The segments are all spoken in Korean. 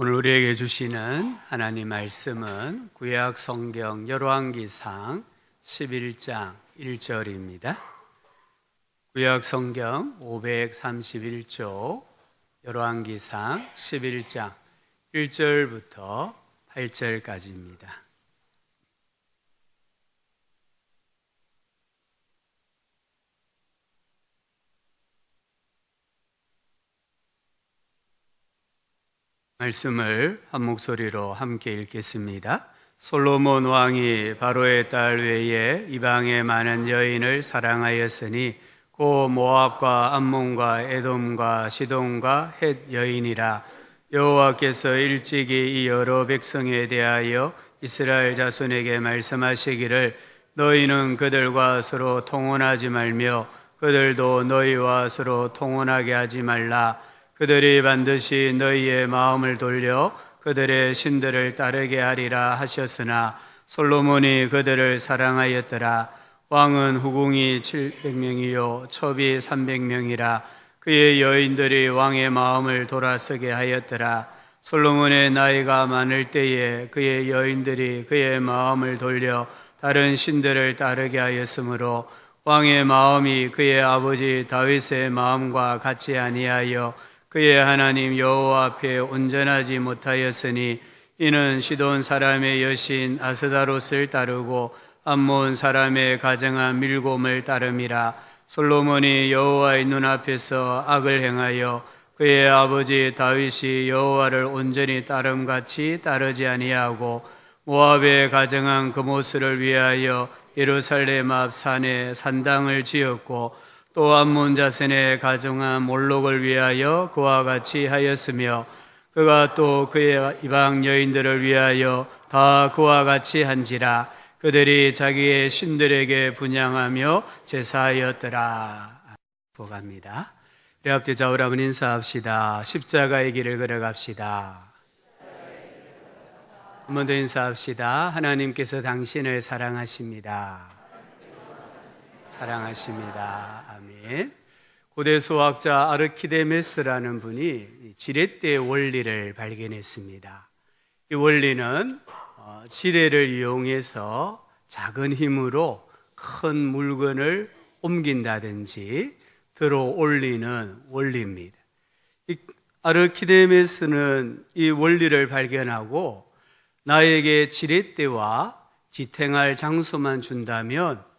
오늘 우리에게 주시는 하나님 말씀은 구약 성경 열왕기상 11장 1절입니다. 구약 성경 531쪽 열왕기상 11장 1절부터 8절까지입니다. 말씀을 한 목소리로 함께 읽겠습니다. 솔로몬 왕이 바로의 딸 외에 이방의 많은 여인을 사랑하였으니 고 모압과 암몬과 에돔과 시돈과 헷 여인이라. 여호와께서 일찍이 이 여러 백성에 대하여 이스라엘 자손에게 말씀하시기를 너희는 그들과 서로 통혼하지 말며 그들도 너희와 서로 통혼하게 하지 말라. 그들이 반드시 너희의 마음을 돌려 그들의 신들을 따르게 하리라 하셨으나 솔로몬이 그들을 사랑하였더라. 왕은 후궁이 700명이요 첩이 300명이라. 그의 여인들이 왕의 마음을 돌아서게 하였더라. 솔로몬의 나이가 많을 때에 그의 여인들이 그의 마음을 돌려 다른 신들을 따르게 하였으므로 왕의 마음이 그의 아버지 다윗의 마음과 같이 아니하여 그의 하나님 여호와 앞에 온전하지 못하였으니 이는 시돈 사람의 여신 아스다롯을 따르고 암몬 사람의 가정한 밀곰을 따름이라. 솔로몬이 여호와의 눈앞에서 악을 행하여 그의 아버지 다윗이 여호와를 온전히 따름같이 따르지 아니하고 모압에 가정한 그모스를 위하여 예루살렘 앞 산에 산당을 지었고 또 암몬 자손의 가정한 몰록을 위하여 그와 같이 하였으며 그가 또 그의 이방 여인들을 위하여 다 그와 같이 한지라. 그들이 자기의 신들에게 분향하며 제사하였더라. 보갑니다. 우리 앞뒤 좌우로 한번 인사합시다. 십자가의 길을 걸어갑시다. 한 번 더 인사합시다. 하나님께서 당신을 사랑하십니다. 사랑하십니다. 아멘. 고대 수학자 아르키데메스라는 분이 지렛대의 원리를 발견했습니다. 이 원리는 지뢰를 이용해서 작은 힘으로 큰 물건을 옮긴다든지 들어 올리는 원리입니다. 이 아르키데메스는 이 원리를 발견하고 나에게 지렛대와 지탱할 장소만 준다면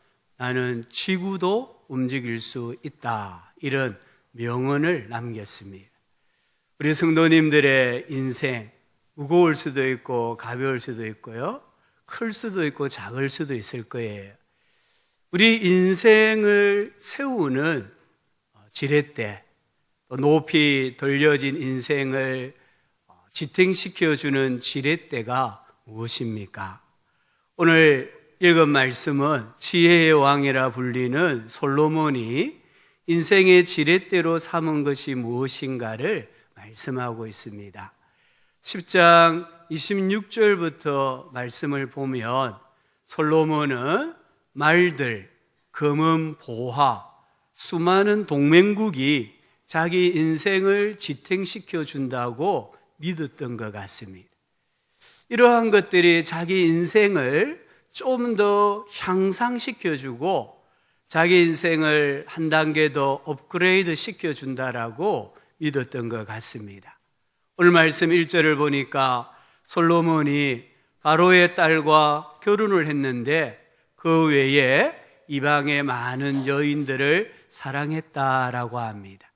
나는 지구도 움직일 수 있다. 이런 명언을 남겼습니다. 우리 성도님들의 인생 무거울 수도 있고 가벼울 수도 있고요. 클 수도 있고 작을 수도 있을 거예요. 우리 인생을 세우는 지렛대, 또 높이 돌려진 인생을 지탱시켜주는 지렛대가 무엇입니까? 오늘 읽은 말씀은 지혜의 왕이라 불리는 솔로몬이 인생의 지렛대로 삼은 것이 무엇인가를 말씀하고 있습니다. 10장 26절부터 말씀을 보면 솔로몬은 말들, 금은 보화, 수많은 동맹국이 자기 인생을 지탱시켜 준다고 믿었던 것 같습니다. 이러한 것들이 자기 인생을 좀 더 향상시켜주고 자기 인생을 한 단계 더 업그레이드 시켜준다라고 믿었던 것 같습니다. 오늘 말씀 1절을 보니까 솔로몬이 바로의 딸과 결혼을 했는데 그 외에 이방의 많은 여인들을 사랑했다라고 합니다.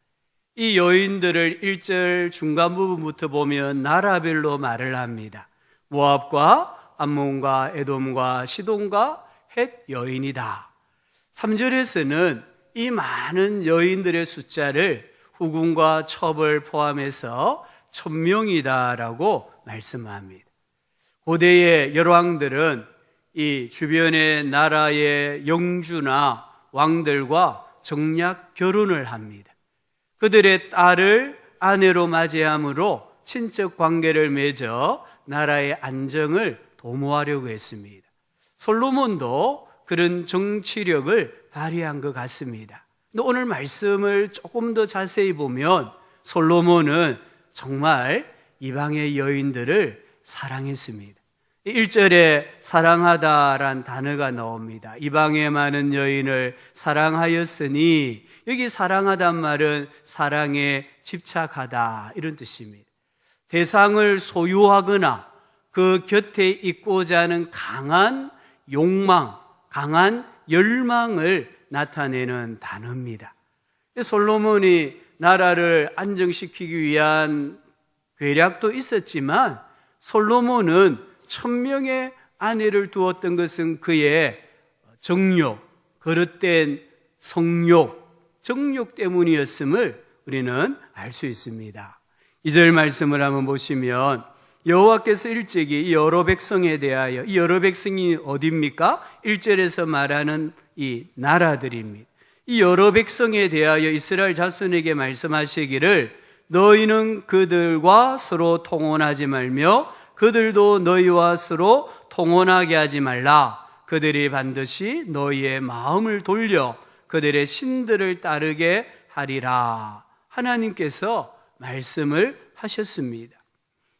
이 여인들을 1절 중간 부분부터 보면 나라별로 말을 합니다. 모압과 암몬과 에돔과 시돈과 헷 여인이다. 3절에서는 이 많은 여인들의 숫자를 후궁과 첩을 포함해서 1000명이다라고 말씀합니다. 고대의 열왕들은 이 주변의 나라의 영주나 왕들과 정략 결혼을 합니다. 그들의 딸을 아내로 맞이함으로 친척 관계를 맺어 나라의 안정을 도모하려고 했습니다. 솔로몬도 그런 정치력을 발휘한 것 같습니다. 근데 오늘 말씀을 조금 더 자세히 보면 솔로몬은 정말 이방의 여인들을 사랑했습니다. 1절에 사랑하다란 단어가 나옵니다. 이방의 많은 여인을 사랑하였으니, 여기 사랑하단 말은 사랑에 집착하다 이런 뜻입니다. 대상을 소유하거나 그 곁에 있고자 하는 강한 욕망, 강한 열망을 나타내는 단어입니다. 솔로몬이 나라를 안정시키기 위한 계략도 있었지만, 솔로몬은 1000명의 아내를 두었던 것은 그의 정욕, 거릇된 성욕, 정욕 때문이었음을 우리는 알 수 있습니다. 2절 말씀을 한번 보시면, 여호와께서 일찍이 여러 백성에 대하여, 이 여러 백성이 어디입니까? 1절에서 말하는 이 나라들입니다. 이 여러 백성에 대하여 이스라엘 자손에게 말씀하시기를, 너희는 그들과 서로 통혼하지 말며 그들도 너희와 서로 통혼하게 하지 말라. 그들이 반드시 너희의 마음을 돌려 그들의 신들을 따르게 하리라. 하나님께서 말씀을 하셨습니다.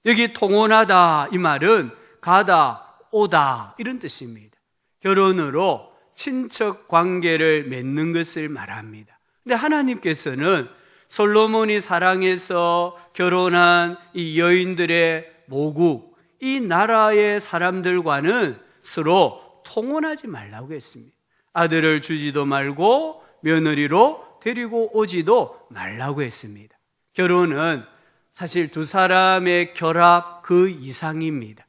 여기 통혼하다 이 말은 가다, 오다 이런 뜻입니다. 결혼으로 친척 관계를 맺는 것을 말합니다. 근데 하나님께서는 솔로몬이 사랑해서 결혼한 이 여인들의 모국, 이 나라의 사람들과는 서로 통혼하지 말라고 했습니다. 아들을 주지도 말고 며느리로 데리고 오지도 말라고 했습니다. 결혼은 사실 두 사람의 결합 그 이상입니다.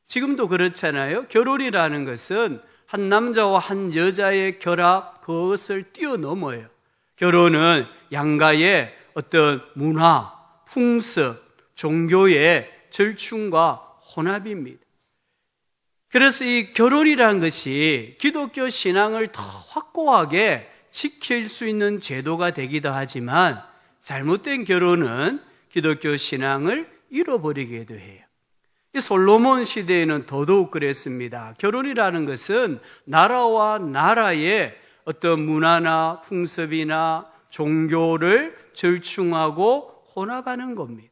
지금도 그렇잖아요. 결혼이라는 것은 한 남자와 한 여자의 결합, 그것을 뛰어넘어요. 결혼은 양가의 어떤 문화, 풍습, 종교의 절충과 혼합입니다. 그래서 이 결혼이라는 것이 기독교 신앙을 더 확고하게 지킬 수 있는 제도가 되기도 하지만, 잘못된 결혼은 기독교 신앙을 잃어버리기도 해요. 이 솔로몬 시대에는 더더욱 그랬습니다. 결혼이라는 것은 나라와 나라의 어떤 문화나 풍습이나 종교를 절충하고 혼합하는 겁니다.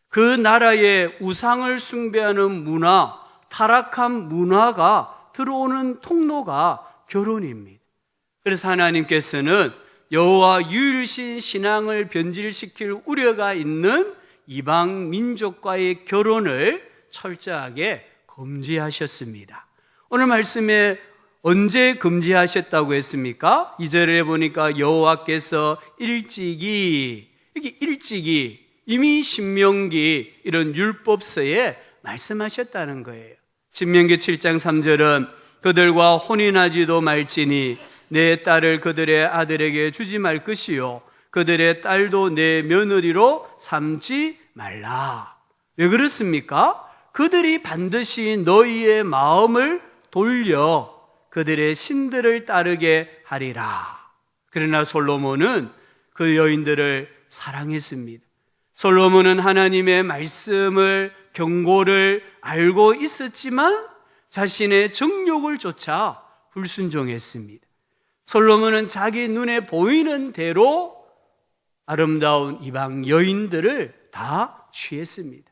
그 나라의 우상을 숭배하는 문화, 타락한 문화가 들어오는 통로가 결혼입니다. 그래서 하나님께서는 여호와 유일신 신앙을 변질시킬 우려가 있는 이방 민족과의 결혼을 철저하게 금지하셨습니다. 오늘 말씀에 언제 금지하셨다고 했습니까? 2절에 보니까 여호와께서 일찍이, 여기 일찍이 이미 신명기 이런 율법서에 말씀하셨다는 거예요. 신명기 7장 3절은 그들과 혼인하지도 말지니 내 딸을 그들의 아들에게 주지 말 것이요 그들의 딸도 내 며느리로 삼지 말라. 왜 그렇습니까? 그들이 반드시 너희의 마음을 돌려 그들의 신들을 따르게 하리라. 그러나 솔로몬은 그 여인들을 사랑했습니다. 솔로몬은 하나님의 말씀을, 경고를 알고 있었지만 자신의 정욕을 쫓아 불순종했습니다. 솔로몬은 자기 눈에 보이는 대로 아름다운 이방 여인들을 다 취했습니다.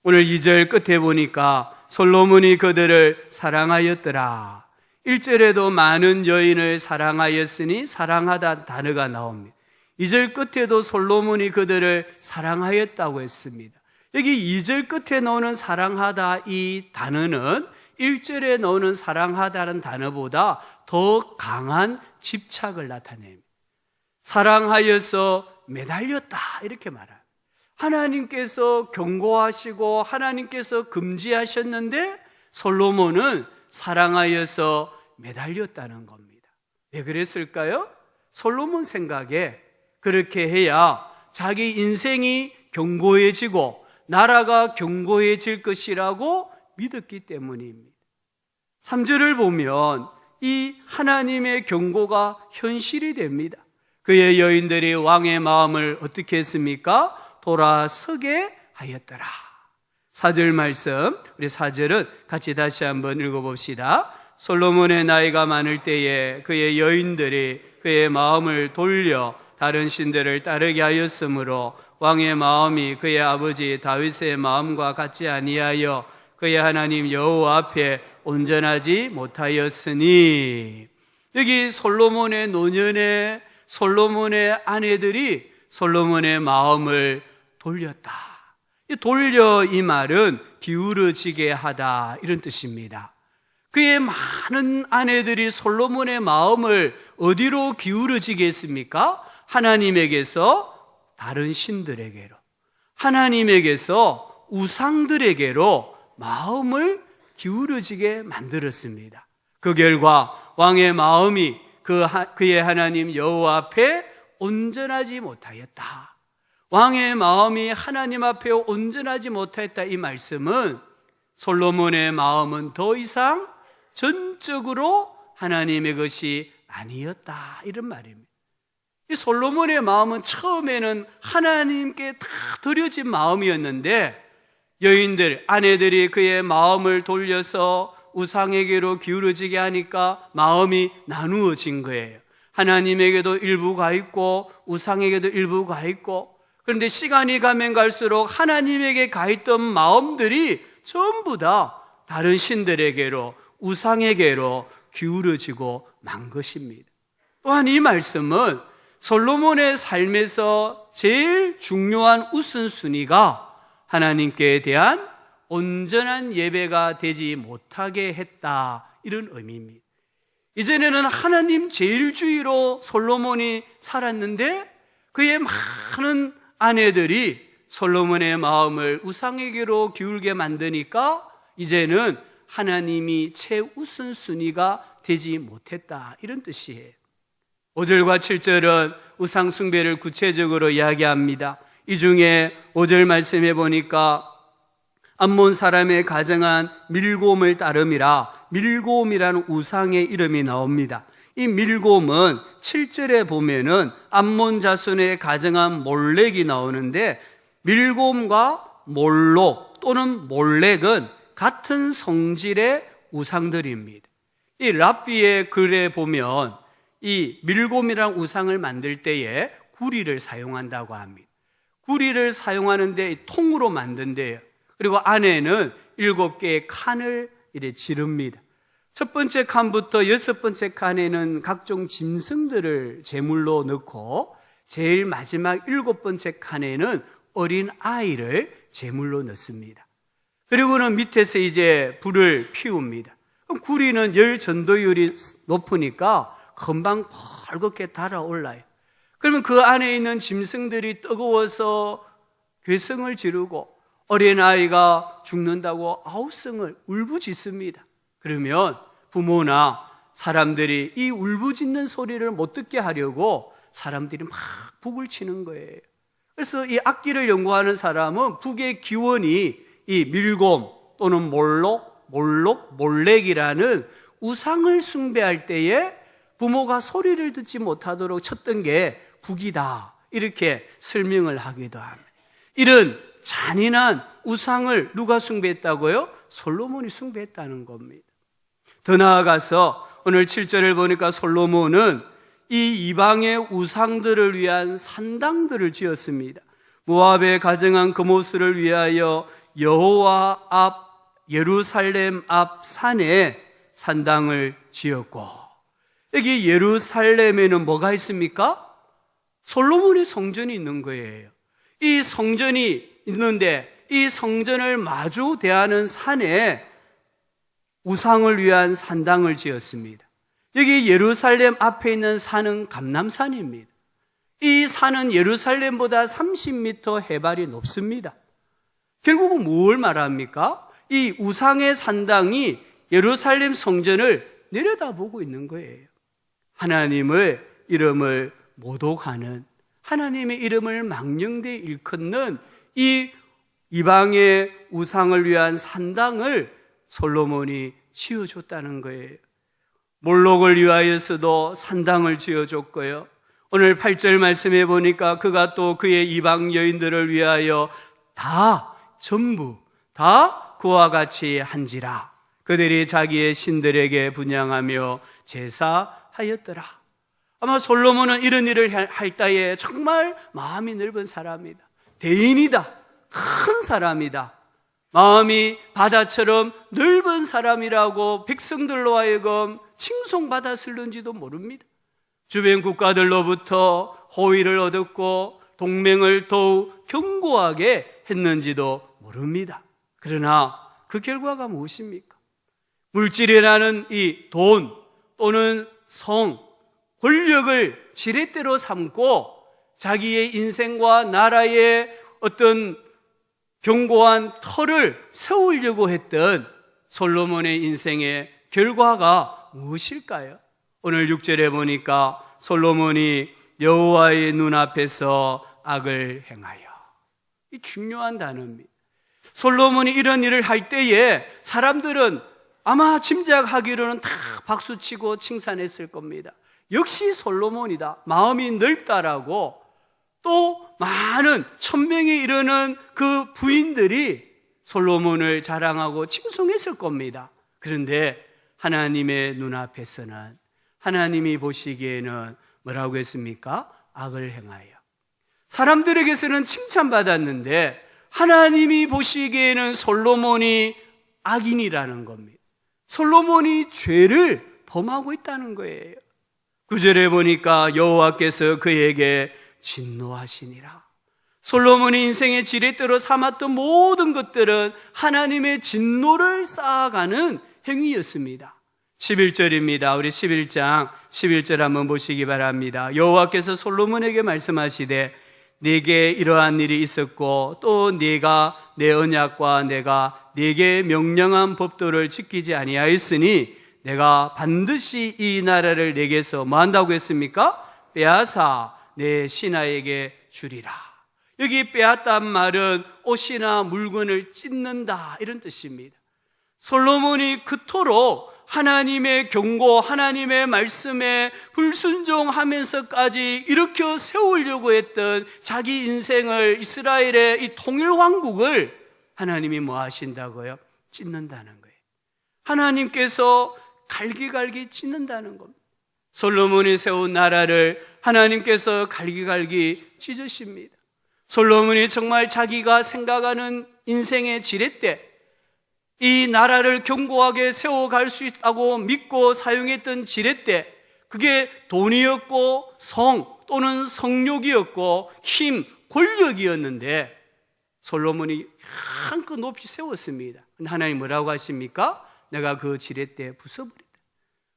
오늘 2절 끝에 보니까 솔로몬이 그들을 사랑하였더라. 1절에도 많은 여인을 사랑하였으니 사랑하다 단어가 나옵니다. 2절 끝에도 솔로몬이 그들을 사랑하였다고 했습니다. 여기 2절 끝에 나오는 사랑하다 이 단어는 1절에 나오는 사랑하다는 단어보다 더 강한 집착을 나타냅니다. 사랑하여서 매달렸다 이렇게 말합니다. 하나님께서 경고하시고 하나님께서 금지하셨는데 솔로몬은 사랑하여서 매달렸다는 겁니다. 왜 그랬을까요? 솔로몬 생각에 그렇게 해야 자기 인생이 견고해지고 나라가 견고해질 것이라고 믿었기 때문입니다. 3절을 보면 이 하나님의 경고가 현실이 됩니다. 그의 여인들이 왕의 마음을 어떻게 했습니까? 돌아서게 하였더라. 4절 말씀, 우리 4절은 같이 다시 한번 읽어봅시다. 솔로몬의 나이가 많을 때에 그의 여인들이 그의 마음을 돌려 다른 신들을 따르게 하였으므로 왕의 마음이 그의 아버지 다윗의 마음과 같지 아니하여 그의 하나님 여호와 앞에 온전하지 못하였으니. 여기 솔로몬의 노년에 솔로몬의 아내들이 솔로몬의 마음을 돌렸다. 이 돌려, 이 말은 기울어지게 하다, 이런 뜻입니다. 그의 많은 아내들이 솔로몬의 마음을 어디로 기울어지게 했습니까? 하나님에게서 다른 신들에게로, 하나님에게서 우상들에게로 마음을 기울어지게 만들었습니다. 그 결과 왕의 마음이 그의 하나님 여호와 앞에 온전하지 못하였다. 왕의 마음이 하나님 앞에 온전하지 못하였다. 이 말씀은 솔로몬의 마음은 더 이상 전적으로 하나님의 것이 아니었다, 이런 말입니다. 이 솔로몬의 마음은 처음에는 하나님께 다 드려진 마음이었는데 여인들, 아내들이 그의 마음을 돌려서 우상에게로 기울어지게 하니까 마음이 나누어진 거예요. 하나님에게도 일부 가 있고 우상에게도 일부 가 있고, 그런데 시간이 가면 갈수록 하나님에게 가 있던 마음들이 전부 다 다른 신들에게로, 우상에게로 기울어지고 만 것입니다. 또한 이 말씀은 솔로몬의 삶에서 제일 중요한 우선순위가 하나님께 대한 온전한 예배가 되지 못하게 했다, 이런 의미입니다. 이전에는 하나님 제일주의로 솔로몬이 살았는데 그의 많은 아내들이 솔로몬의 마음을 우상에게로 기울게 만드니까 이제는 하나님이 최우선순위가 되지 못했다, 이런 뜻이에요. 5절과 7절은 우상 숭배를 구체적으로 이야기합니다. 이 중에 5절 말씀해 보니까 암몬 사람의 가정한 밀곰을 따름이라, 밀곰이라는 우상의 이름이 나옵니다. 이 밀곰은 7절에 보면은 암몬 자손의 가정한 몰렉이 나오는데, 밀곰과 몰록 또는 몰렉은 같은 성질의 우상들입니다. 이 랍비의 글에 보면 이 밀곰이라는 우상을 만들 때에 구리를 사용한다고 합니다. 구리를 사용하는데 통으로 만든대요. 그리고 안에는 7개의 칸을 이렇게 지릅니다. 첫 번째 칸부터 6번째 칸에는 각종 짐승들을 제물로 넣고, 제일 마지막 7번째 칸에는 어린 아이를 제물로 넣습니다. 그리고는 밑에서 이제 불을 피웁니다. 그럼 구리는 열 전도율이 높으니까 금방 벌겋게 달아올라요. 그러면 그 안에 있는 짐승들이 뜨거워서 괴성을 지르고 어린아이가 죽는다고 아우성을 울부짖습니다. 그러면 부모나 사람들이 이 울부짖는 소리를 못 듣게 하려고 사람들이 막 북을 치는 거예요. 그래서 이 악기를 연구하는 사람은 북의 기원이 이 밀곰 또는 몰렉이라는 우상을 숭배할 때에 부모가 소리를 듣지 못하도록 쳤던 게 북이다, 이렇게 설명을 하기도 합니다. 이런 잔인한 우상을 누가 숭배했다고요? 솔로몬이 숭배했다는 겁니다. 더 나아가서 오늘 7절을 보니까 솔로몬은 이 이방의 우상들을 위한 산당들을 지었습니다. 모압에 가정한 그모스를 위하여 여호와 앞 예루살렘 앞 산에 산당을 지었고, 여기 예루살렘에는 뭐가 있습니까? 솔로몬의 성전이 있는 거예요. 이 성전이 있는데 이 성전을 마주 대하는 산에 우상을 위한 산당을 지었습니다. 여기 예루살렘 앞에 있는 산은 감람산입니다. 이 산은 예루살렘보다 30m 해발이 높습니다. 결국은 뭘 말합니까? 이 우상의 산당이 예루살렘 성전을 내려다보고 있는 거예요. 하나님의 이름을 모독하는, 하나님의 이름을 망령되이 일컫는 이 이방의 우상을 위한 산당을 솔로몬이 지어줬다는 거예요. 몰록을 위하여서도 산당을 지어줬고요. 오늘 8절 말씀해 보니까 그가 또 그의 이방 여인들을 위하여 전부 다 그와 같이 한지라. 그들이 자기의 신들에게 분향하며 제사하였더라. 아마 솔로몬은 이런 일을 할 때에 정말 마음이 넓은 사람이다. 대인이다, 큰 사람이다, 마음이 바다처럼 넓은 사람이라고 백성들로 하여금 칭송받았을는지도 모릅니다. 주변 국가들로부터 호의를 얻었고 동맹을 더욱 견고하게 했는지도 모릅니다. 그러나 그 결과가 무엇입니까? 물질이라는 이 돈 또는 성, 권력을 지렛대로 삼고 자기의 인생과 나라의 어떤 견고한 터를 세우려고 했던 솔로몬의 인생의 결과가 무엇일까요? 오늘 6절에 보니까 솔로몬이 여호와의 눈앞에서 악을 행하여. 이 중요한 단어입니다. 솔로몬이 이런 일을 할 때에 사람들은 아마 짐작하기로는 다 박수치고 칭찬했을 겁니다. 역시 솔로몬이다, 마음이 넓다라고. 또 많은 1000명에 이르는 그 부인들이 솔로몬을 자랑하고 칭송했을 겁니다. 그런데 하나님의 눈앞에서는, 하나님이 보시기에는 뭐라고 했습니까? 악을 행하여. 사람들에게서는 칭찬받았는데 하나님이 보시기에는 솔로몬이 악인이라는 겁니다. 솔로몬이 죄를 범하고 있다는 거예요. 9절에 보니까 여호와께서 그에게 진노하시니라. 솔로몬이 인생의 지렛대로 삼았던 모든 것들은 하나님의 진노를 쌓아가는 행위였습니다. 11절입니다. 우리 11장 11절 한번 보시기 바랍니다. 여호와께서 솔로몬에게 말씀하시되 네게 이러한 일이 있었고 또 네가 내 언약과 내가 네게 명령한 법도를 지키지 아니하였으니 내가 반드시 이 나라를 네게서 뭐 한다고 했습니까? 빼앗아 내 신하에게 주리라. 여기 빼앗단 말은 옷이나 물건을 찢는다, 이런 뜻입니다. 솔로몬이 그토록 하나님의 경고, 하나님의 말씀에 불순종하면서까지 일으켜 세우려고 했던 자기 인생을, 이스라엘의 이 통일왕국을 하나님이 뭐 하신다고요? 찢는다는 거예요. 하나님께서 갈기갈기 찢는다는 겁니다. 솔로몬이 세운 나라를 하나님께서 갈기갈기 찢으십니다. 솔로몬이 정말 자기가 생각하는 인생의 지렛대, 이 나라를 견고하게 세워갈 수 있다고 믿고 사용했던 지렛대, 그게 돈이었고 성 또는 성욕이었고 힘, 권력이었는데 솔로몬이 한껏 높이 세웠습니다. 근데 하나님 뭐라고 하십니까? 내가 그 지렛대 부숴버린다.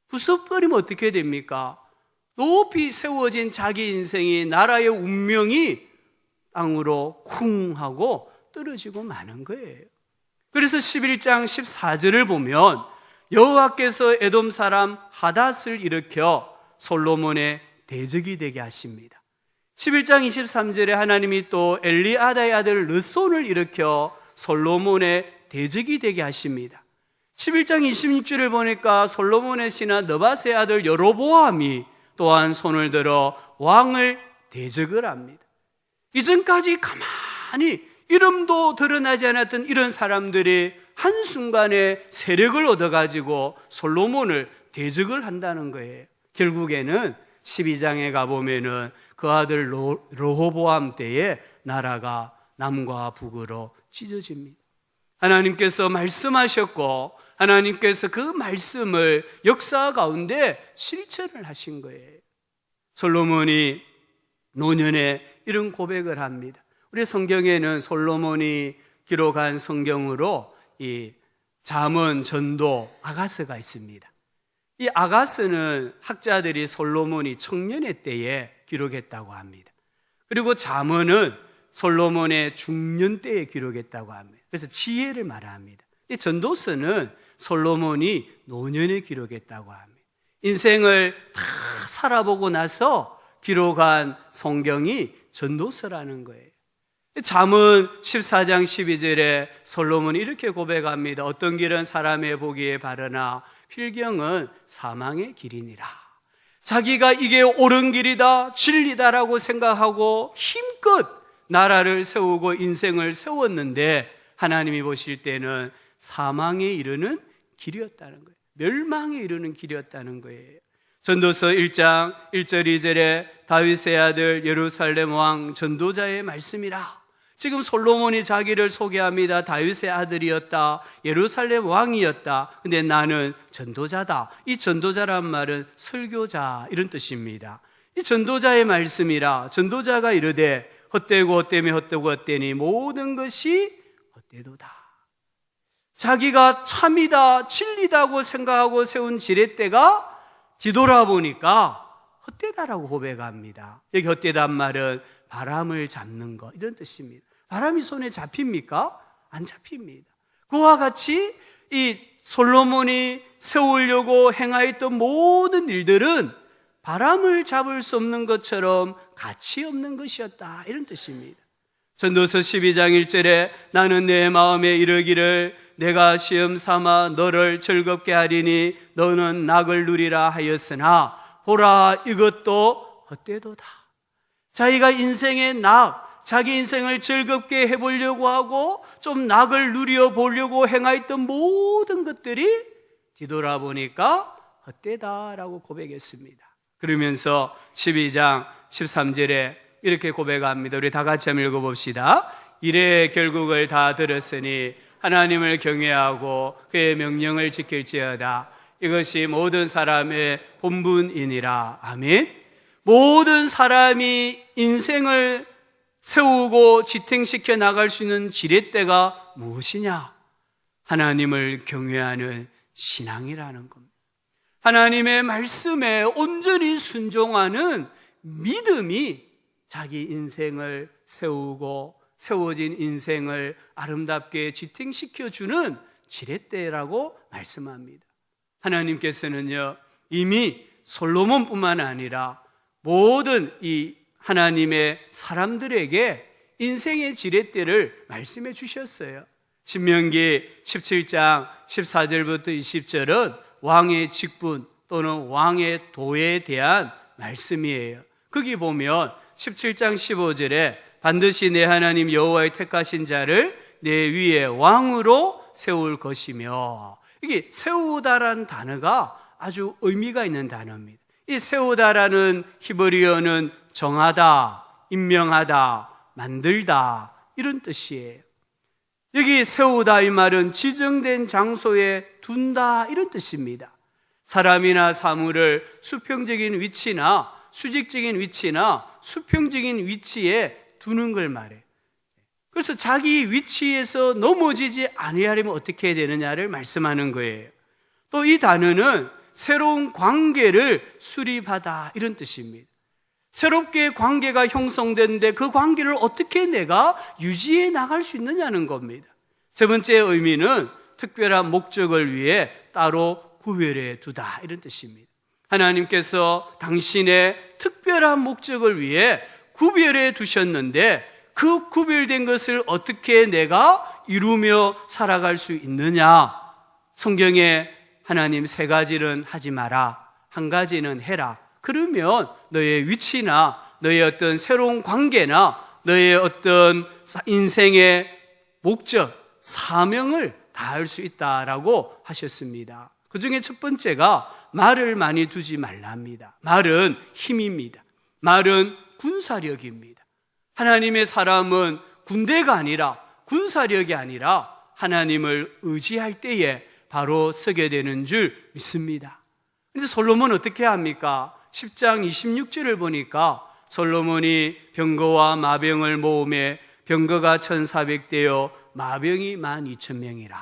부숴버리면 어떻게 됩니까? 높이 세워진 자기 인생이, 나라의 운명이 땅으로 쿵 하고 떨어지고 마는 거예요. 그래서 11장 14절을 보면 여호와께서 에돔 사람 하닷을 일으켜 솔로몬의 대적이 되게 하십니다. 11장 23절에 하나님이 또 엘리아다의 아들 르손을 일으켜 솔로몬의 대적이 되게 하십니다. 11장 26절을 보니까 솔로몬의 신하 느밧의 아들 여로보암이 또한 손을 들어 왕을 대적을 합니다. 이전까지 가만히 이름도 드러나지 않았던 이런 사람들이 한순간에 세력을 얻어가지고 솔로몬을 대적을 한다는 거예요. 결국에는 12장에 가보면은 그 아들 르호보암 때에 나라가 남과 북으로 찢어집니다. 하나님께서 말씀하셨고 하나님께서 그 말씀을 역사 가운데 실천을 하신 거예요. 솔로몬이 노년에 이런 고백을 합니다. 우리 성경에는 솔로몬이 기록한 성경으로 이 잠언, 전도, 아가서가 있습니다. 이 아가서는 학자들이 솔로몬이 청년의 때에 기록했다고 합니다. 그리고 잠언은 솔로몬의 중년 때에 기록했다고 합니다. 그래서 지혜를 말합니다. 이 전도서는 솔로몬이 노년에 기록했다고 합니다. 인생을 다 살아보고 나서 기록한 성경이 전도서라는 거예요. 잠언 14장 12절에 솔로몬이 이렇게 고백합니다. 어떤 길은 사람의 보기에 바르나 필경은 사망의 길이니라. 자기가 이게 옳은 길이다, 진리다라고 생각하고 힘껏 나라를 세우고 인생을 세웠는데 하나님이 보실 때는 사망에 이르는 길이었다는 거예요. 멸망에 이르는 길이었다는 거예요. 전도서 1장 1절 2절에 다윗의 아들 예루살렘 왕 전도자의 말씀이라. 지금 솔로몬이 자기를 소개합니다. 다윗의 아들이었다. 예루살렘 왕이었다. 근데 나는 전도자다. 이 전도자란 말은 설교자 이런 뜻입니다. 이 전도자의 말씀이라 전도자가 이르되 헛되고 헛되며 헛되고 헛되니 모든 것이 헛되도다. 자기가 참이다 진리다고 생각하고 세운 지렛대가 뒤돌아보니까 헛되다라고 고백합니다. 여기 헛되단 말은 바람을 잡는 것 이런 뜻입니다. 바람이 손에 잡힙니까? 안 잡힙니다. 그와 같이 이 솔로몬이 세우려고 행하였던 모든 일들은 바람을 잡을 수 없는 것처럼 가치 없는 것이었다 이런 뜻입니다. 전도서 12장 1절에 나는 내 마음에 이르기를 내가 시험 삼아 너를 즐겁게 하리니 너는 낙을 누리라 하였으나 보라 이것도 헛되도다. 자기가 인생의 자기 인생을 즐겁게 해보려고 하고 좀 낙을 누려보려고 행하였던 모든 것들이 뒤돌아보니까 헛되다라고 고백했습니다. 그러면서 12장 13절에 이렇게 고백합니다. 우리 다 같이 한번 읽어봅시다. 이래 결국을 다 들었으니 하나님을 경외하고 그의 명령을 지킬지어다. 이것이 모든 사람의 본분이니라. 아멘. 모든 사람이 인생을 세우고 지탱시켜 나갈 수 있는 지렛대가 무엇이냐? 하나님을 경외하는 신앙이라는 겁니다. 하나님의 말씀에 온전히 순종하는 믿음이 자기 인생을 세우고 세워진 인생을 아름답게 지탱시켜주는 지렛대라고 말씀합니다. 하나님께서는요, 이미 솔로몬뿐만 아니라 모든 이 하나님의 사람들에게 인생의 지렛대를 말씀해 주셨어요. 신명기 17장 14절부터 20절은 왕의 직분 또는 왕의 도에 대한 말씀이에요. 거기 보면 17장 15절에 반드시 내 하나님 여호와의 택하신 자를 내 위에 왕으로 세울 것이며, 이게 세우다라는 단어가 아주 의미가 있는 단어입니다. 이 세우다라는 히브리어는 정하다, 임명하다, 만들다 이런 뜻이에요. 여기 세우다 이 말은 지정된 장소에 둔다 이런 뜻입니다. 사람이나 사물을 수평적인 위치나 수직적인 위치나 수평적인 위치에 두는 걸 말해요. 그래서 자기 위치에서 넘어지지 아니하려면 어떻게 해야 되느냐를 말씀하는 거예요. 또 이 단어는 새로운 관계를 수립하다 이런 뜻입니다. 새롭게 관계가 형성되는데 그 관계를 어떻게 내가 유지해 나갈 수 있느냐는 겁니다. 세 번째 의미는 특별한 목적을 위해 따로 구별해 두다 이런 뜻입니다. 하나님께서 당신의 특별한 목적을 위해 구별해 두셨는데 그 구별된 것을 어떻게 내가 이루며 살아갈 수 있느냐? 성경에 하나님 세 가지는 하지 마라, 한 가지는 해라. 그러면 너의 위치나 너의 어떤 새로운 관계나 너의 어떤 인생의 목적, 사명을 다할 수 있다라고 하셨습니다. 그 중에 첫 번째가 말을 많이 두지 말랍니다. 말은 힘입니다. 말은 군사력입니다. 하나님의 사람은 군대가 아니라 군사력이 아니라 하나님을 의지할 때에 바로 서게 되는 줄 믿습니다. 그런데 솔로몬은 어떻게 합니까? 10장 26절을 보니까 솔로몬이 병거와 마병을 모으매 병거가 1,400대요 마병이 12,000명이라.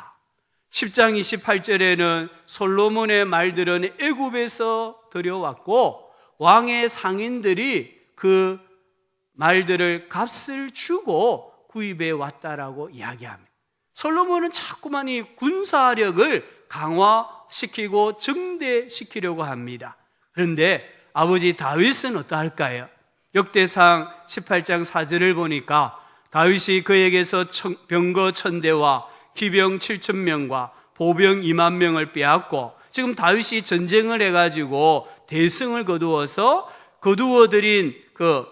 10장 28절에는 솔로몬의 말들은 애굽에서 들여왔고 왕의 상인들이 그 말들을 값을 주고 구입해 왔다라고 이야기합니다. 솔로몬은 자꾸만 이 군사력을 강화시키고 증대시키려고 합니다. 그런데 아버지 다윗은 어떠할까요? 역대상 18장 4절을 보니까 다윗이 그에게서 병거 1,000대와 기병 7,000명과 보병 20,000명을 빼앗고 지금 다윗이 전쟁을 해가지고 대승을 거두어들인 그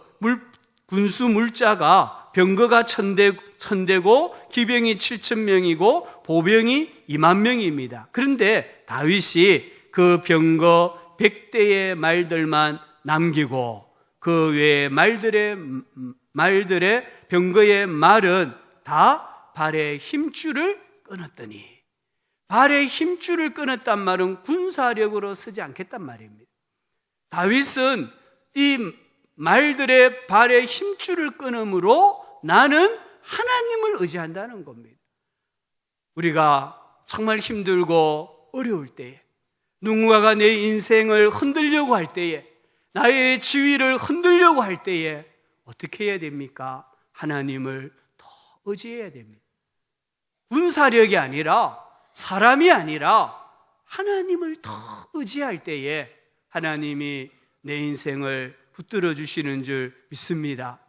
군수 물자가 병거가 1,000대고 기병이 7,000명이고 보병이 20,000명입니다. 그런데 다윗이 그 병거 100대의 말들만 남기고 그 외의 말들의 병거의 말은 다 발의 힘줄을 끊었더니, 발의 힘줄을 끊었단 말은 군사력으로 쓰지 않겠단 말입니다. 다윗은 이 말들의 발의 힘줄을 끊음으로 나는 하나님을 의지한다는 겁니다. 우리가 정말 힘들고 어려울 때에, 누군가가 내 인생을 흔들려고 할 때에, 나의 지위를 흔들려고 할 때에 어떻게 해야 됩니까? 하나님을 더 의지해야 됩니다. 군사력이 아니라, 사람이 아니라 하나님을 더 의지할 때에 하나님이 내 인생을 붙들어 주시는 줄 믿습니다.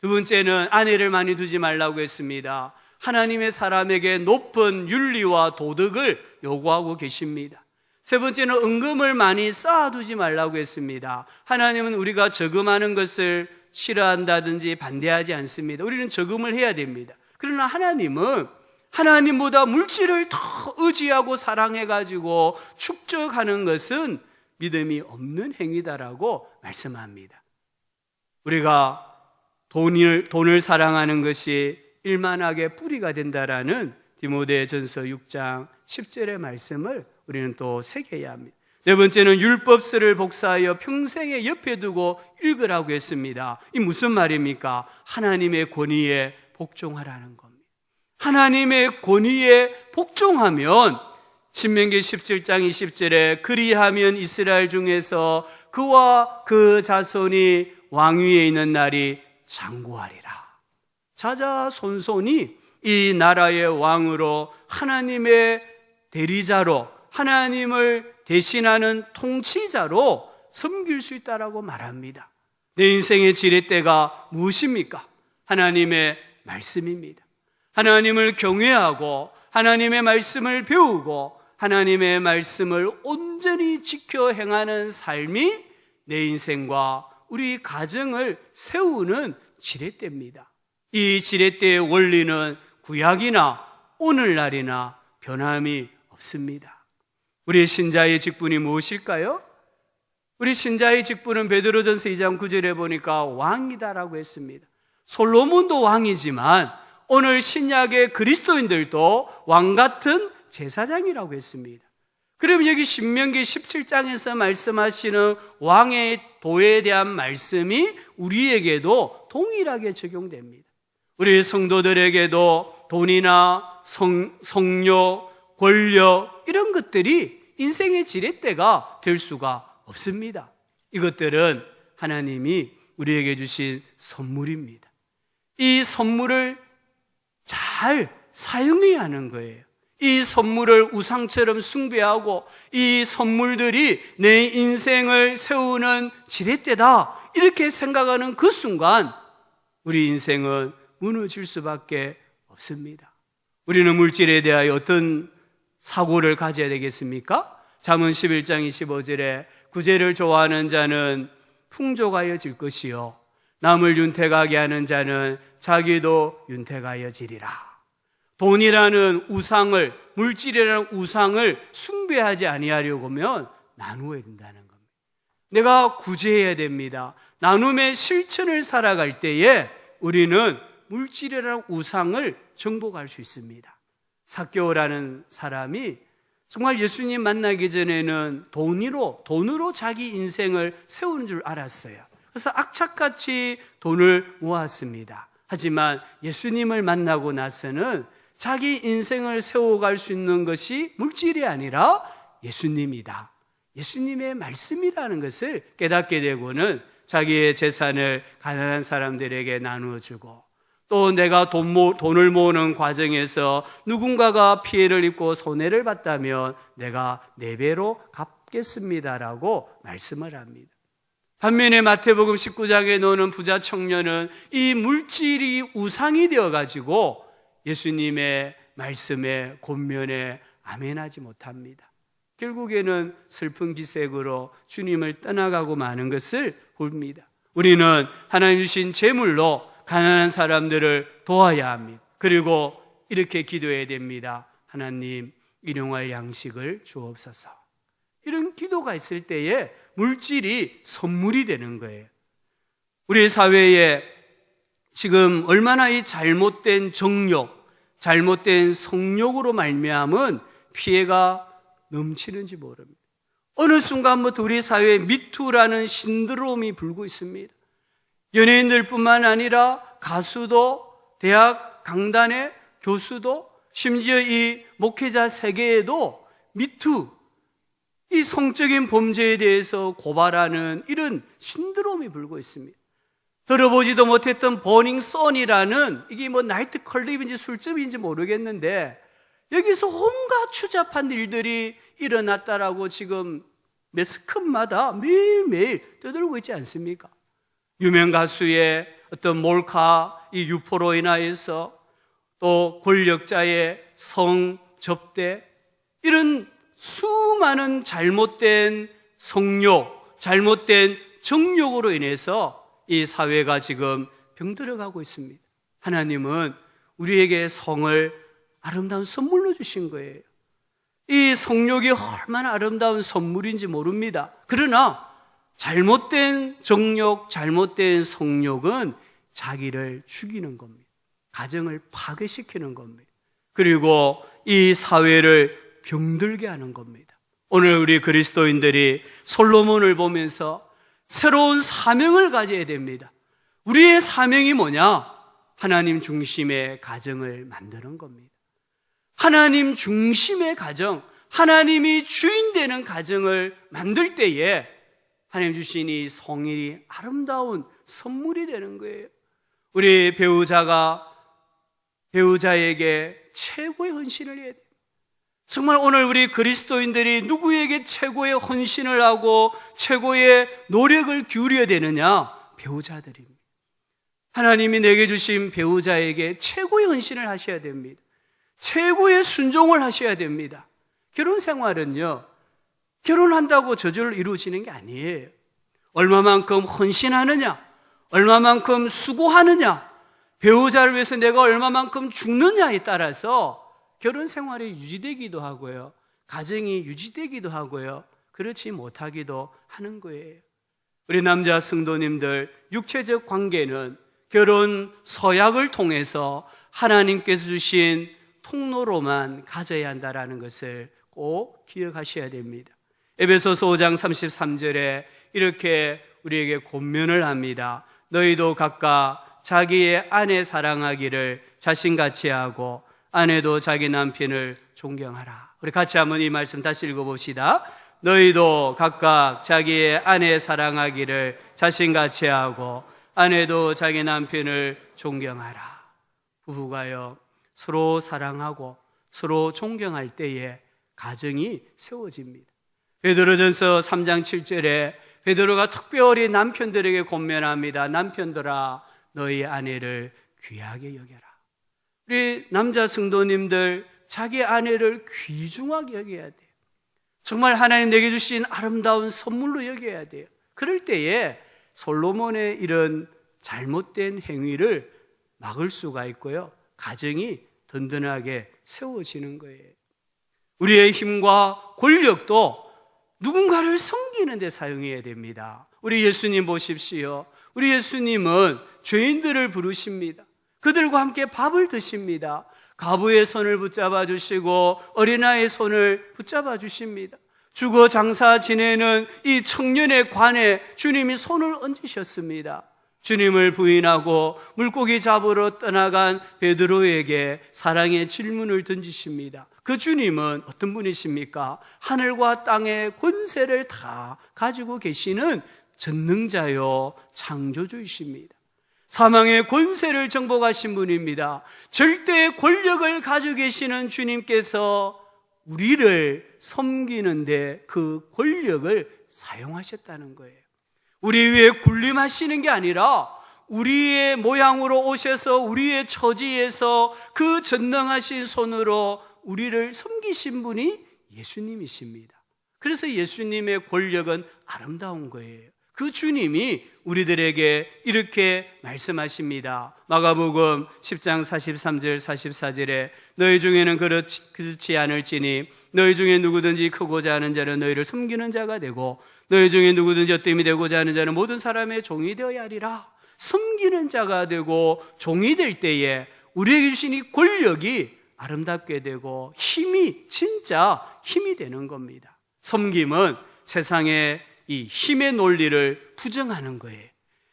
두 번째는 아내를 많이 두지 말라고 했습니다. 하나님의 사람에게 높은 윤리와 도덕을 요구하고 계십니다. 세 번째는 은금을 많이 쌓아두지 말라고 했습니다. 하나님은 우리가 저금하는 것을 싫어한다든지 반대하지 않습니다. 우리는 저금을 해야 됩니다. 그러나 하나님은 하나님보다 물질을 더 의지하고 사랑해가지고 축적하는 것은 믿음이 없는 행위다라고 말씀합니다. 우리가 돈을 사랑하는 것이 일만하게 뿌리가 된다라는 디모데전서 6장 10절의 말씀을 우리는 또 새겨야 합니다. 네 번째는 율법서를 복사하여 평생에 옆에 두고 읽으라고 했습니다. 이 무슨 말입니까? 하나님의 권위에 복종하라는 겁니다. 하나님의 권위에 복종하면 신명기 17장 20절에 그리하면 이스라엘 중에서 그와 그 자손이 왕위에 있는 날이 장구하리라. 자자손손이 이 나라의 왕으로, 하나님의 대리자로, 하나님을 대신하는 통치자로 섬길 수 있다라고 말합니다. 내 인생의 지렛대가 무엇입니까? 하나님의 말씀입니다. 하나님을 경외하고 하나님의 말씀을 배우고 하나님의 말씀을 온전히 지켜 행하는 삶이 내 인생과 우리 가정을 세우는 지렛대입니다. 이 지렛대의 원리는 구약이나 오늘날이나 변함이 없습니다. 우리 신자의 직분이 무엇일까요? 우리 신자의 직분은 베드로전서 2장 9절에 보니까 왕이다라고 했습니다. 솔로몬도 왕이지만 오늘 신약의 그리스도인들도 왕 같은 제사장이라고 했습니다. 그러면 여기 신명기 17장에서 말씀하시는 왕의 도에 대한 말씀이 우리에게도 동일하게 적용됩니다. 우리 성도들에게도 돈이나 성욕, 권력 이런 것들이 인생의 지렛대가 될 수가 없습니다. 이것들은 하나님이 우리에게 주신 선물입니다. 이 선물을 잘 사용해야 하는 거예요. 이 선물을 우상처럼 숭배하고 이 선물들이 내 인생을 세우는 지렛대다 이렇게 생각하는 그 순간 우리 인생은 무너질 수밖에 없습니다. 우리는 물질에 대하여 어떤 사고를 가져야 되겠습니까? 잠언 11장 25절에 구제를 좋아하는 자는 풍족하여질 것이요 남을 윤택하게 하는 자는 자기도 윤택하여지리라. 돈이라는 우상을, 물질이라는 우상을 숭배하지 아니하려고 하면 나누어야 된다는 겁니다. 내가 구제해야 됩니다. 나눔의 실천을 살아갈 때에 우리는 물질이라는 우상을 정복할 수 있습니다. 삭개오라는 사람이 정말 예수님 만나기 전에는 돈으로 자기 인생을 세우는 줄 알았어요. 그래서 악착같이 돈을 모았습니다. 하지만 예수님을 만나고 나서는 자기 인생을 세워갈 수 있는 것이 물질이 아니라 예수님이다. 예수님의 말씀이라는 것을 깨닫게 되고는 자기의 재산을 가난한 사람들에게 나누어주고 또 내가 돈을 모으는 과정에서 누군가가 피해를 입고 손해를 봤다면 내가 4배로 갚겠습니다라고 말씀을 합니다. 반면에 마태복음 19장에 나오는 부자 청년은 이 물질이 우상이 되어가지고 예수님의 말씀에 권면에 아멘하지 못합니다. 결국에는 슬픈 기색으로 주님을 떠나가고 마는 것을 봅니다. 우리는 하나님 주신 재물로 가난한 사람들을 도와야 합니다. 그리고 이렇게 기도해야 됩니다. 하나님, 일용할 양식을 주옵소서. 이런 기도가 있을 때에 물질이 선물이 되는 거예요. 우리 사회에 지금 얼마나 이 잘못된 정욕, 잘못된 성욕으로 말미암은 피해가 넘치는지 모릅니다. 어느 순간부터 우리 사회에 미투라는 신드롬이 불고 있습니다. 연예인들뿐만 아니라 가수도, 대학 강단의 교수도, 심지어 이 목회자 세계에도 미투, 이 성적인 범죄에 대해서 고발하는 이런 신드롬이 불고 있습니다. 들어보지도 못했던 버닝 선이라는, 이게 뭐 나이트 클럽인지 술집인지 모르겠는데 여기서 온갖 추잡한 일들이 일어났다라고 지금 매스컴마다 매일매일 떠들고 있지 않습니까? 유명 가수의 어떤 몰카, 이 유포로 인하여서 또 권력자의 성접대, 이런 수많은 잘못된 성욕, 잘못된 정욕으로 인해서 이 사회가 지금 병들어가고 있습니다. 하나님은 우리에게 성을 아름다운 선물로 주신 거예요. 이 성욕이 얼마나 아름다운 선물인지 모릅니다. 그러나 잘못된 정욕, 잘못된 성욕은 자기를 죽이는 겁니다. 가정을 파괴시키는 겁니다. 그리고 이 사회를 병들게 하는 겁니다. 오늘 우리 그리스도인들이 솔로몬을 보면서 새로운 사명을 가져야 됩니다. 우리의 사명이 뭐냐? 하나님 중심의 가정을 만드는 겁니다. 하나님 중심의 가정, 하나님이 주인 되는 가정을 만들 때에 하나님 주신 이 성이 아름다운 선물이 되는 거예요. 우리 배우자에게 최고의 헌신을 해야 돼요. 정말 오늘 우리 그리스도인들이 누구에게 최고의 헌신을 하고 최고의 노력을 기울여야 되느냐? 배우자들입니다. 하나님이 내게 주신 배우자에게 최고의 헌신을 하셔야 됩니다. 최고의 순종을 하셔야 됩니다. 결혼 생활은요, 결혼한다고 저절로 이루어지는 게 아니에요. 얼마만큼 헌신하느냐, 얼마만큼 수고하느냐, 배우자를 위해서 내가 얼마만큼 죽느냐에 따라서 결혼 생활이 유지되기도 하고요, 가정이 유지되기도 하고요, 그렇지 못하기도 하는 거예요. 우리 남자 성도님들, 육체적 관계는 결혼 서약을 통해서 하나님께서 주신 통로로만 가져야 한다는 것을 꼭 기억하셔야 됩니다. 에베소서 5장 33절에 이렇게 우리에게 권면을 합니다. 너희도 각각 자기의 아내 사랑하기를 자신같이 하고 아내도 자기 남편을 존경하라. 우리 같이 한번 이 말씀 다시 읽어봅시다. 너희도 각각 자기의 아내 사랑하기를 자신같이 하고 아내도 자기 남편을 존경하라. 부부가요, 서로 사랑하고 서로 존경할 때에 가정이 세워집니다. 베드로전서 3장 7절에 베드로가 특별히 남편들에게 권면합니다. 남편들아, 너희 아내를 귀하게 여겨라. 우리 남자 성도님들, 자기 아내를 귀중하게 여겨야 돼요. 정말 하나님 내게 주신 아름다운 선물로 여겨야 돼요. 그럴 때에 솔로몬의 이런 잘못된 행위를 막을 수가 있고요, 가정이 든든하게 세워지는 거예요. 우리의 힘과 권력도 누군가를 섬기는 데 사용해야 됩니다. 우리 예수님 보십시오. 우리 예수님은 죄인들을 부르십니다. 그들과 함께 밥을 드십니다. 과부의 손을 붙잡아 주시고 어린아이의 손을 붙잡아 주십니다. 죽어 장사 지내는 이 청년의 관에 주님이 손을 얹으셨습니다. 주님을 부인하고 물고기 잡으러 떠나간 베드로에게 사랑의 질문을 던지십니다. 그 주님은 어떤 분이십니까? 하늘과 땅의 권세를 다 가지고 계시는 전능자요 창조주이십니다. 사망의 권세를 정복하신 분입니다. 절대의 권력을 가지고 계시는 주님께서 우리를 섬기는데 그 권력을 사용하셨다는 거예요. 우리 위에 군림하시는 게 아니라 우리의 모양으로 오셔서 우리의 처지에서 그 전능하신 손으로 우리를 섬기신 분이 예수님이십니다. 그래서 예수님의 권력은 아름다운 거예요. 그 주님이 우리들에게 이렇게 말씀하십니다. 마가복음 10장 43절 44절에 너희 중에는 그렇지 않을지니 너희 중에 누구든지 크고자 하는 자는 너희를 섬기는 자가 되고 너희 중에 누구든지 어떠함이 되고자 하는 자는 모든 사람의 종이 되어야 하리라. 섬기는 자가 되고 종이 될 때에 우리에게 주신 이 권력이 아름답게 되고 힘이 진짜 힘이 되는 겁니다. 섬김은 세상의 이 힘의 논리를 부정하는 거예요.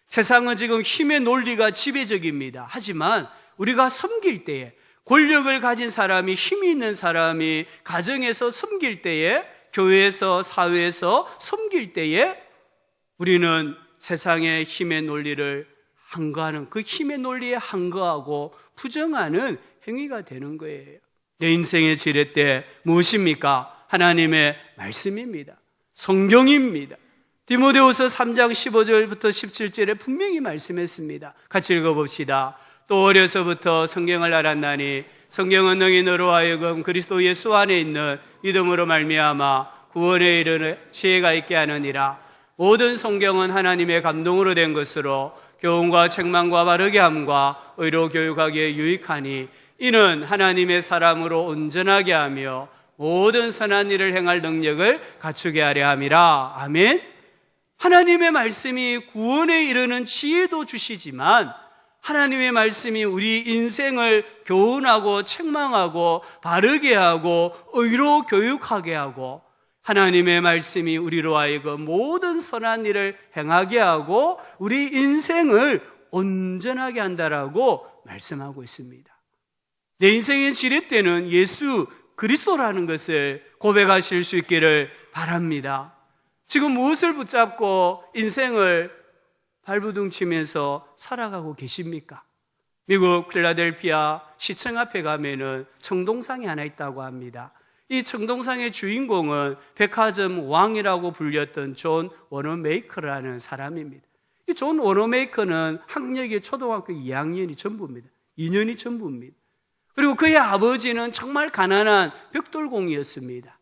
세상은 지금 힘의 논리가 지배적입니다. 하지만 우리가 섬길 때에, 권력을 가진 사람이, 힘이 있는 사람이 가정에서 섬길 때에, 교회에서, 사회에서 섬길 때에 우리는 세상의 힘의 논리를 항거하는, 그 힘의 논리에 항거하고 부정하는 행위가 되는 거예요. 내 인생의 지렛대 무엇입니까? 하나님의 말씀입니다. 성경입니다. 디모데후서 3장 15절부터 17절에 분명히 말씀했습니다. 같이 읽어봅시다. 또 어려서부터 성경을 알았나니 성경은 너희 너로 하여금 그리스도 예수 안에 있는 믿음으로 말미암아 구원에 이르는 지혜가 있게 하느니라. 모든 성경은 하나님의 감동으로 된 것으로 교훈과 책망과 바르게 함과 의로 교육하기에 유익하니 이는 하나님의 사람으로 온전하게 하며 모든 선한 일을 행할 능력을 갖추게 하려 함이라. 아멘. 하나님의 말씀이 구원에 이르는 지혜도 주시지만 하나님의 말씀이 우리 인생을 교훈하고 책망하고 바르게 하고 의로 교육하게 하고 하나님의 말씀이 우리로 하여금 모든 선한 일을 행하게 하고 우리 인생을 온전하게 한다라고 말씀하고 있습니다. 내 인생의 지렛대는 예수 그리스도라는 것을 고백하실 수 있기를 바랍니다. 지금 무엇을 붙잡고 인생을 발부둥치면서 살아가고 계십니까? 미국 필라델피아 시청 앞에 가면은 청동상이 하나 있다고 합니다. 이 청동상의 주인공은 백화점 왕이라고 불렸던 존 워너메이커라는 사람입니다. 이 존 워너메이커는 학력이 초등학교 2학년이 전부입니다. 2년이 전부입니다. 그리고 그의 아버지는 정말 가난한 벽돌공이었습니다.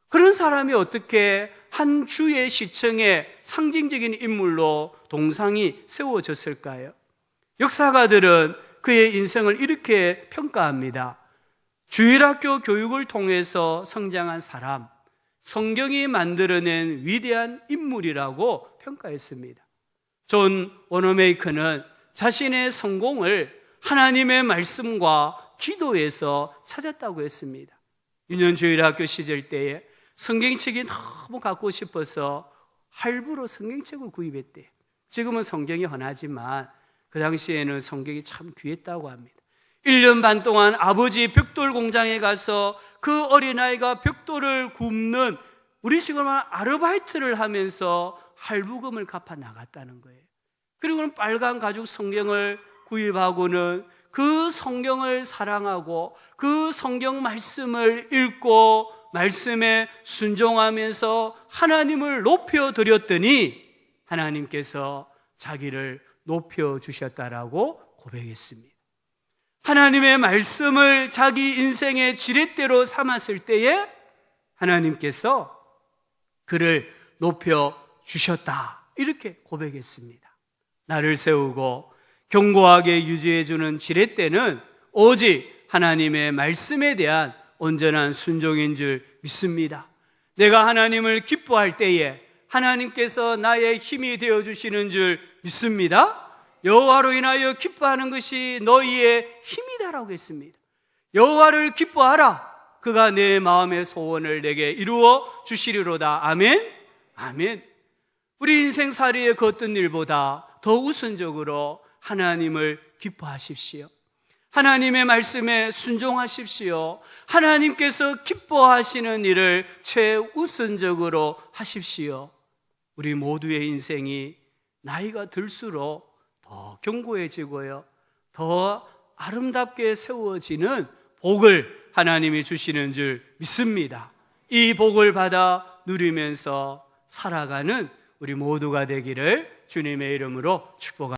그런 사람이 어떻게 한 주의 시청에 상징적인 인물로 동상이 세워졌을까요? 역사가들은 그의 인생을 이렇게 평가합니다. 주일학교 교육을 통해서 성장한 사람, 성경이 만들어낸 위대한 인물이라고 평가했습니다. 존 워너메이커는 자신의 성공을 하나님의 말씀과 기도에서 찾았다고 했습니다. 유년주일학교 시절 때에 성경책이 너무 갖고 싶어서 할부로 성경책을 구입했대요. 지금은 성경이 흔하지만 그 당시에는 성경이 참 귀했다고 합니다. 1년 반 동안 아버지 벽돌 공장에 가서 그 어린아이가 벽돌을 굽는 우리식으로 말하면 아르바이트를 하면서 할부금을 갚아 나갔다는 거예요. 그리고는 빨간 가죽 성경을 구입하고는 그 성경을 사랑하고 그 성경 말씀을 읽고 말씀에 순종하면서 하나님을 높여드렸더니 하나님께서 자기를 높여주셨다라고 고백했습니다. 하나님의 말씀을 자기 인생의 지렛대로 삼았을 때에 하나님께서 그를 높여주셨다 이렇게 고백했습니다. 나를 세우고 견고하게 유지해주는 지렛대는 오직 하나님의 말씀에 대한 온전한 순종인 줄 믿습니다. 내가 하나님을 기뻐할 때에 하나님께서 나의 힘이 되어주시는 줄 믿습니다. 여호와로 인하여 기뻐하는 것이 너희의 힘이다라고 했습니다. 여호와를 기뻐하라. 그가 내 마음의 소원을 내게 이루어 주시리로다. 아멘. 아멘. 우리 인생살이의 그 어떤 일보다 더 우선적으로 하나님을 기뻐하십시오. 하나님의 말씀에 순종하십시오. 하나님께서 기뻐하시는 일을 최우선적으로 하십시오. 우리 모두의 인생이 나이가 들수록 더 견고해지고요, 더 아름답게 세워지는 복을 하나님이 주시는 줄 믿습니다. 이 복을 받아 누리면서 살아가는 우리 모두가 되기를 주님의 이름으로 축복합니다.